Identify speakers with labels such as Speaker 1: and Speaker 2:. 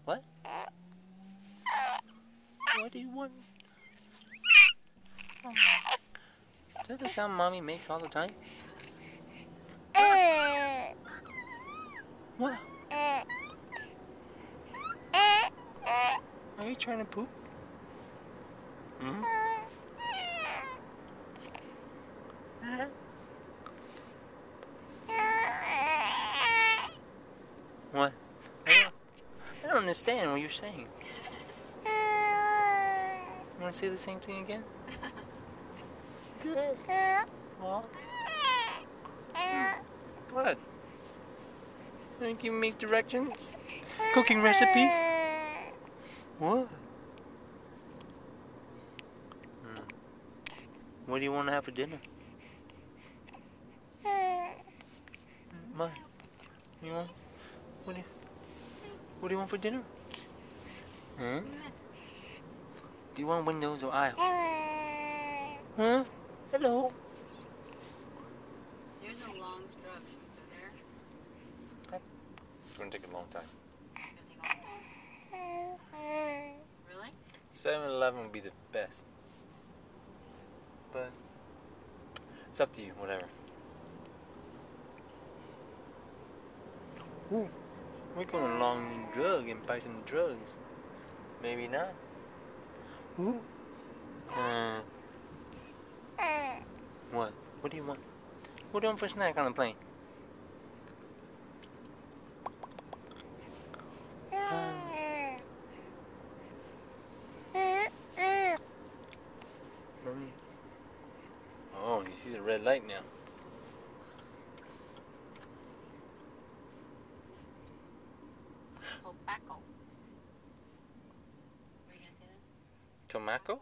Speaker 1: What? What do you want? Oh. Is that the sound mommy makes all the time? What? Are you trying to poop? Hmm? What? I don't understand what you're saying. You want to say the same thing again? Good. Well, what? You can make directions? Cooking recipe? What? What do you want to have for dinner? What? You want? What do you want for dinner? Huh? Do you want windows or aisle? Huh? Hello.
Speaker 2: There's a long stroke. Should we go there?
Speaker 1: It's gonna take a long time.
Speaker 2: It's gonna take a long time. Really?
Speaker 1: 7-Eleven would be the best. But it's up to you, whatever. Ooh, we're going along the drug and buy some drugs. Maybe not. Ooh. What? What do you want? What do you want for a snack on the plane? Oh, you see the red light now.
Speaker 2: Tobacco. Were you gonna say that?
Speaker 1: Tobacco?